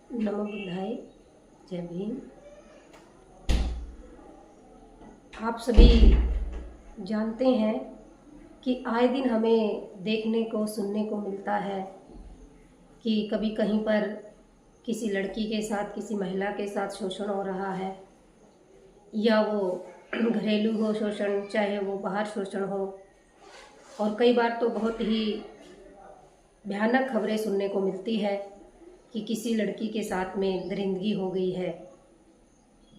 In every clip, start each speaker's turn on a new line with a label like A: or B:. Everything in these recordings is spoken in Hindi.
A: नमो बुद्धाय। जय भीम। आप सभी जानते हैं कि आए दिन हमें देखने को सुनने को मिलता है कि कभी कहीं पर किसी लड़की के साथ, किसी महिला के साथ शोषण हो रहा है, या वो घरेलू हो शोषण, चाहे वो बाहर शोषण हो। और कई बार तो बहुत ही भयानक खबरें सुनने को मिलती है कि किसी लड़की के साथ में दरिंदगी हो गई है।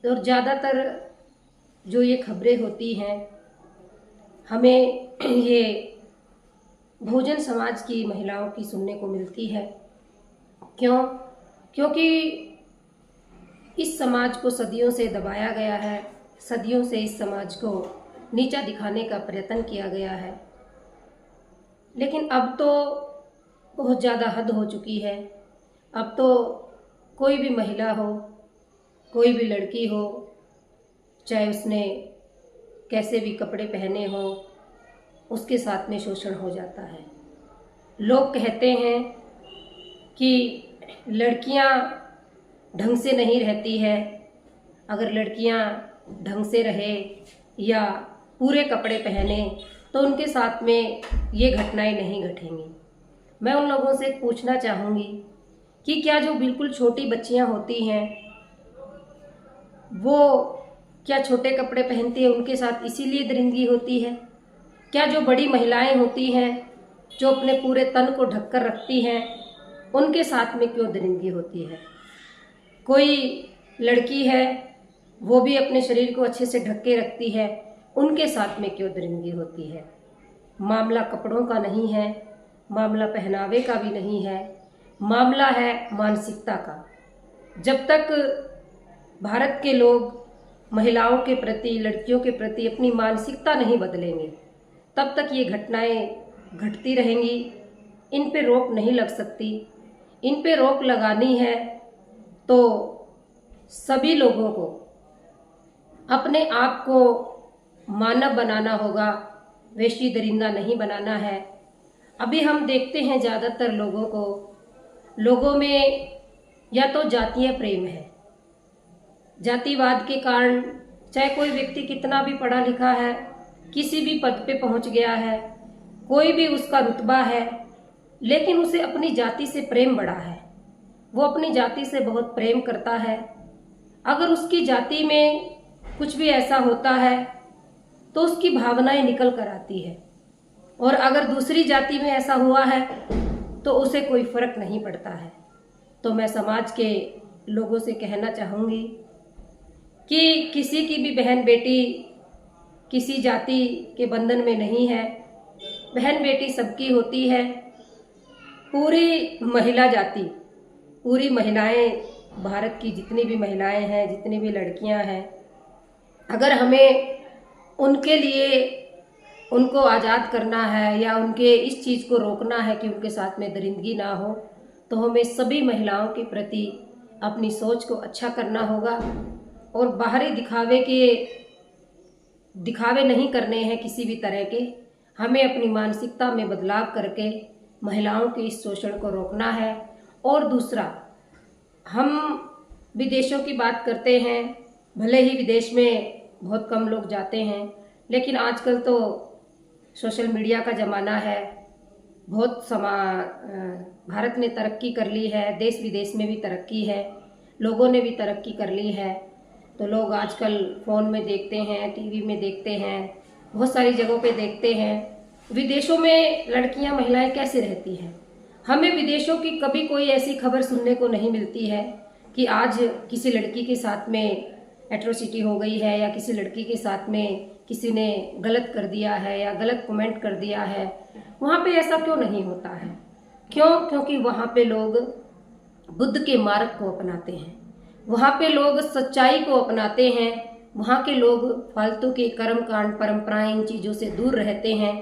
A: और ज़्यादातर जो ये खबरें होती हैं, हमें ये बहुजन समाज की महिलाओं की सुनने को मिलती है। क्योंकि इस समाज को सदियों से दबाया गया है, सदियों से इस समाज को नीचा दिखाने का प्रयत्न किया गया है। लेकिन अब तो बहुत ज़्यादा हद हो चुकी है। अब तो कोई भी महिला हो, कोई भी लड़की हो, चाहे उसने कैसे भी कपड़े पहने हो, उसके साथ में शोषण हो जाता है। लोग कहते हैं कि लड़कियां ढंग से नहीं रहती है। अगर लड़कियां ढंग से रहे या पूरे कपड़े पहने तो उनके साथ में ये घटनाएं नहीं घटेंगी। मैं उन लोगों से पूछना चाहूँगी कि क्या जो बिल्कुल छोटी बच्चियां होती हैं, वो क्या छोटे कपड़े पहनती है उनके साथ इसीलिए दरिंदगी होती है? क्या जो बड़ी महिलाएं होती हैं, जो अपने पूरे तन को ढककर रखती हैं, उनके साथ में क्यों दरिंदगी होती है? कोई लड़की है, वो भी अपने शरीर को अच्छे से ढक के रखती है, उनके साथ में क्यों दरिंदगी होती है? मामला कपड़ों का नहीं है, मामला पहनावे का भी नहीं है, मामला है मानसिकता का। जब तक भारत के लोग महिलाओं के प्रति, लड़कियों के प्रति अपनी मानसिकता नहीं बदलेंगे, तब तक ये घटनाएं घटती रहेंगी। इन पे रोक नहीं लग सकती। इन पे रोक लगानी है तो सभी लोगों को अपने आप को मानव बनाना होगा, वेशी दरिंदा नहीं बनाना है। अभी हम देखते हैं ज़्यादातर लोगों में या तो जातीय प्रेम है। जातिवाद के कारण चाहे कोई व्यक्ति कितना भी पढ़ा लिखा है, किसी भी पद पे पहुंच गया है, कोई भी उसका रुतबा है, लेकिन उसे अपनी जाति से प्रेम बड़ा है। वो अपनी जाति से बहुत प्रेम करता है। अगर उसकी जाति में कुछ भी ऐसा होता है तो उसकी भावनाएं निकल कर आती है, और अगर दूसरी जाति में ऐसा हुआ है तो उसे कोई फर्क नहीं पड़ता है। तो मैं समाज के लोगों से कहना चाहूँगी कि किसी की भी बहन बेटी किसी जाति के बंधन में नहीं है। बहन बेटी सबकी होती है। पूरी महिला जाति, पूरी महिलाएं, भारत की जितनी भी महिलाएं हैं, जितनी भी लड़कियां हैं, अगर हमें उनके लिए उनको आज़ाद करना है या उनके इस चीज़ को रोकना है कि उनके साथ में दरिंदगी ना हो, तो हमें सभी महिलाओं के प्रति अपनी सोच को अच्छा करना होगा। और बाहरी दिखावे नहीं करने हैं किसी भी तरह के। हमें अपनी मानसिकता में बदलाव करके महिलाओं के इस शोषण को रोकना है। और दूसरा, हम विदेशों की बात करते हैं, भले ही विदेश में बहुत कम लोग जाते हैं, लेकिन आजकल तो सोशल मीडिया का ज़माना है। भारत ने तरक्की कर ली है, देश विदेश में भी तरक्की है, लोगों ने भी तरक्की कर ली है। तो लोग आजकल फ़ोन में देखते हैं, टीवी में देखते हैं, बहुत सारी जगहों पे देखते हैं विदेशों में लड़कियां, महिलाएं कैसे रहती हैं। हमें विदेशों की कभी कोई ऐसी खबर सुनने को नहीं मिलती है कि आज किसी लड़की के साथ में एट्रोसिटी हो गई है, या किसी लड़की के साथ में किसी ने गलत कर दिया है या गलत कमेंट कर दिया है। वहाँ पे ऐसा क्यों नहीं होता है? क्योंकि वहाँ पे लोग बुद्ध के मार्ग को अपनाते हैं, वहाँ पे लोग सच्चाई को अपनाते हैं, वहाँ के लोग फालतू के कर्म कांड, परंपराएं, इन चीज़ों से दूर रहते हैं।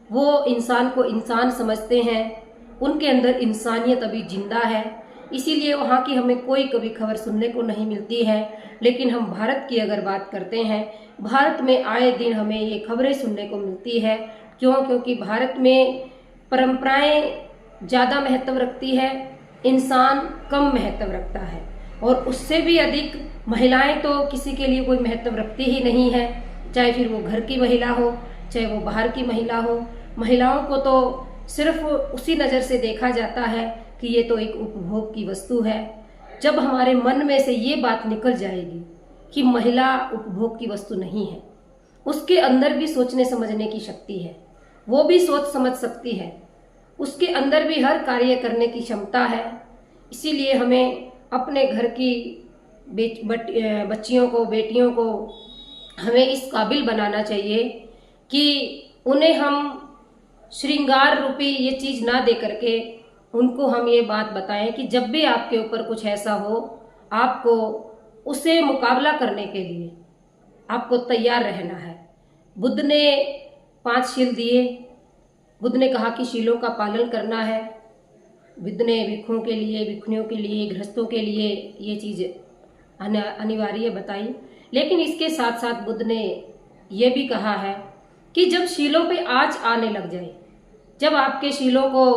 A: वो इंसान को इंसान समझते हैं, उनके अंदर इंसानियत अभी जिंदा है। इसीलिए वहाँ की हमें कोई कभी खबर सुनने को नहीं मिलती है। लेकिन हम भारत की अगर बात करते हैं, भारत में आए दिन हमें ये खबरें सुनने को मिलती है। क्योंकि भारत में परंपराएं ज़्यादा महत्व रखती है। इंसान कम महत्व रखता है, और उससे भी अधिक महिलाएं तो किसी के लिए कोई महत्व रखती ही नहीं है, चाहे फिर वो घर की महिला हो, चाहे वो बाहर की महिला हो। महिलाओं को तो सिर्फ उसी नज़र से देखा जाता है कि ये तो एक उपभोग की वस्तु है। जब हमारे मन में से ये बात निकल जाएगी कि महिला उपभोग की वस्तु नहीं है, उसके अंदर भी सोचने समझने की शक्ति है, वो भी सोच समझ सकती है, उसके अंदर भी हर कार्य करने की क्षमता है। इसीलिए हमें अपने घर की बच्चियों को, बेटियों को हमें इस काबिल बनाना चाहिए कि उन्हें हम श्रृंगार रूपी ये चीज़ ना दे करके उनको हम ये बात बताएं कि जब भी आपके ऊपर कुछ ऐसा हो, आपको उसे मुकाबला करने के लिए आपको तैयार रहना है। बुद्ध ने 5 शील दिए। बुद्ध ने कहा कि शीलों का पालन करना है। बुद्ध ने भिक्षुओं के लिए, भिक्षुणियों के लिए, गृहस्थों के लिए ये चीज़ अनिवार्य बताई। लेकिन इसके साथ साथ बुद्ध ने ये भी कहा है कि जब शीलों पे आँच आने लग जाए, जब आपके शीलों को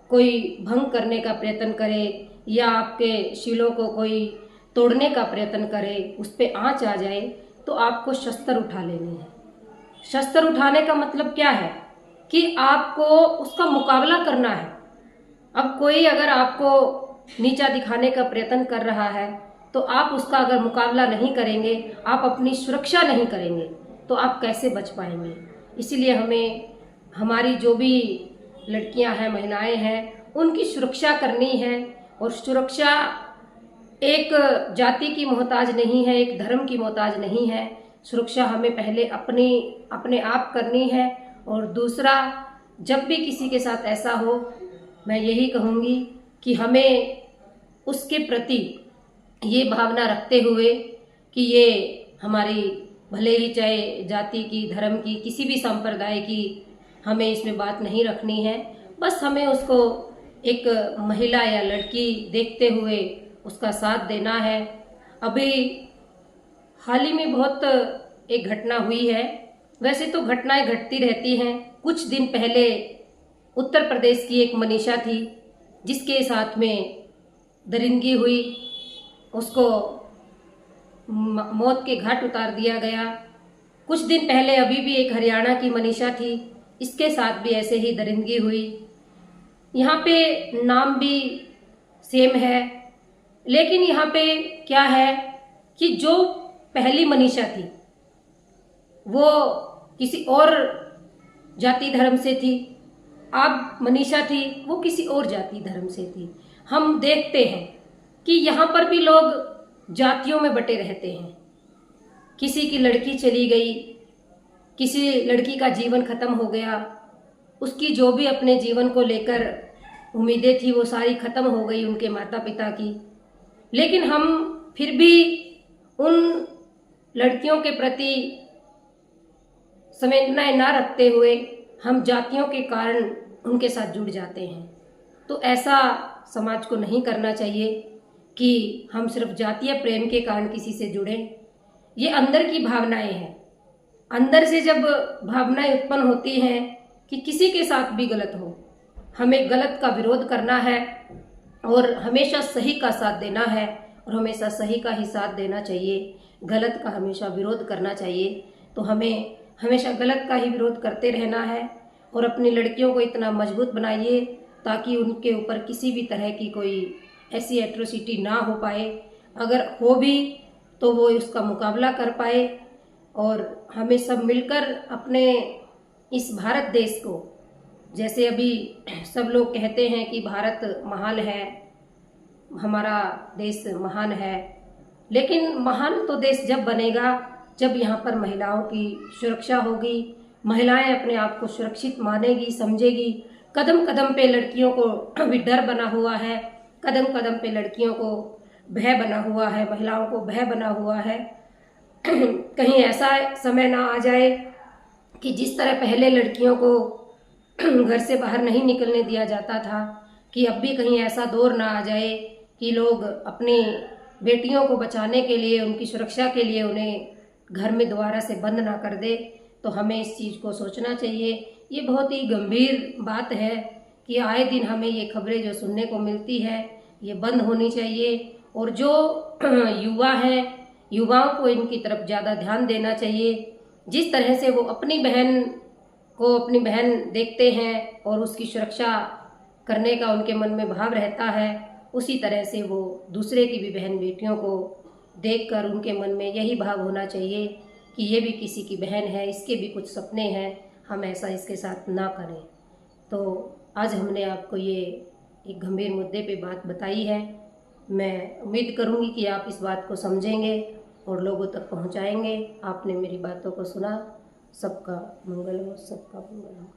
A: कोई भंग करने का प्रयत्न करे या आपके शीलों को कोई तोड़ने का प्रयत्न करे, उस पर आँच आ जाए, तो आपको शस्त्र उठा लेने हैं। शस्त्र उठाने का मतलब क्या है कि आपको उसका मुकाबला करना है। अब कोई अगर आपको नीचा दिखाने का प्रयत्न कर रहा है, तो आप उसका अगर मुकाबला नहीं करेंगे, आप अपनी सुरक्षा नहीं करेंगे, तो आप कैसे बच पाएंगे। इसीलिए हमें हमारी जो भी लड़कियां हैं, महिलाएं हैं, उनकी सुरक्षा करनी है। और सुरक्षा एक जाति की मोहताज नहीं है, एक धर्म की मोहताज नहीं है। सुरक्षा हमें पहले अपने आप करनी है। और दूसरा, जब भी किसी के साथ ऐसा हो, मैं यही कहूँगी कि हमें उसके प्रति ये भावना रखते हुए कि ये हमारी, भले ही चाहे जाति की, धर्म की, किसी भी संप्रदाय की, हमें इसमें बात नहीं रखनी है। बस हमें उसको एक महिला या लड़की देखते हुए उसका साथ देना है। अभी हाल ही में बहुत एक घटना हुई है। वैसे तो घटनाएं घटती रहती हैं। कुछ दिन पहले उत्तर प्रदेश की एक मनीषा थी, जिसके साथ में दरिंदगी हुई, उसको मौत के घाट उतार दिया गया। कुछ दिन पहले अभी भी एक हरियाणा की मनीषा थी, इसके साथ भी ऐसे ही दरिंदगी हुई। यहाँ पे नाम भी सेम है, लेकिन यहाँ पे क्या है कि जो पहली मनीषा थी वो किसी और जाति धर्म से थी, अब मनीषा थी वो किसी और जाति धर्म से थी। हम देखते हैं कि यहाँ पर भी लोग जातियों में बटे रहते हैं। किसी की लड़की चली गई, किसी लड़की का जीवन खत्म हो गया, उसकी जो भी अपने जीवन को लेकर उम्मीदें थी वो सारी खत्म हो गई उनके माता पिता की। लेकिन हम फिर भी उन लड़कियों के प्रति संवेदनाएं ना रखते हुए हम जातियों के कारण उनके साथ जुड़ जाते हैं। तो ऐसा समाज को नहीं करना चाहिए कि हम सिर्फ जातीय प्रेम के कारण किसी से जुड़ें। ये अंदर की भावनाएं हैं। अंदर से जब भावनाएं उत्पन्न होती हैं कि किसी के साथ भी गलत हो, हमें गलत का विरोध करना है और हमेशा सही का साथ देना है, और हमेशा सही का ही साथ देना चाहिए, गलत का हमेशा विरोध करना चाहिए। तो हमें हमेशा गलत का ही विरोध करते रहना है। और अपनी लड़कियों को इतना मजबूत बनाइए ताकि उनके ऊपर किसी भी तरह की कोई ऐसी एट्रोसिटी ना हो पाए। अगर हो भी तो वो उसका मुकाबला कर पाए। और हमें सब मिलकर अपने इस भारत देश को, जैसे अभी सब लोग कहते हैं कि भारत महान है, हमारा देश महान है, लेकिन महान तो देश जब बनेगा जब यहाँ पर महिलाओं की सुरक्षा होगी, महिलाएं अपने आप को सुरक्षित मानेगी, समझेगी। कदम कदम पे लड़कियों को भी डर बना हुआ है, कदम कदम पे लड़कियों को भय बना हुआ है, महिलाओं को भय बना हुआ है। कहीं ऐसा समय ना आ जाए कि जिस तरह पहले लड़कियों को घर से बाहर नहीं निकलने दिया जाता था, कि अब भी कहीं ऐसा दौर ना आ जाए कि लोग अपनी बेटियों को बचाने के लिए, उनकी सुरक्षा के लिए उन्हें घर में दोबारा से बंद ना कर दे। तो हमें इस चीज़ को सोचना चाहिए। ये बहुत ही गंभीर बात है कि आए दिन हमें ये खबरें जो सुनने को मिलती है ये बंद होनी चाहिए। और जो युवा हैं, युवाओं को इनकी तरफ ज़्यादा ध्यान देना चाहिए। जिस तरह से वो अपनी बहन को अपनी बहन देखते हैं और उसकी सुरक्षा करने का उनके मन में भाव रहता है, उसी तरह से वो दूसरे की भी बहन बेटियों को देखकर उनके मन में यही भाव होना चाहिए कि ये भी किसी की बहन है, इसके भी कुछ सपने हैं, हम ऐसा इसके साथ ना करें। तो आज हमने आपको ये एक गंभीर मुद्दे पे बात बताई है। मैं उम्मीद करूँगी कि आप इस बात को समझेंगे और लोगों तक पहुँचाएंगे। आपने मेरी बातों को सुना। सबका मंगल हो, सबका मंगल हो।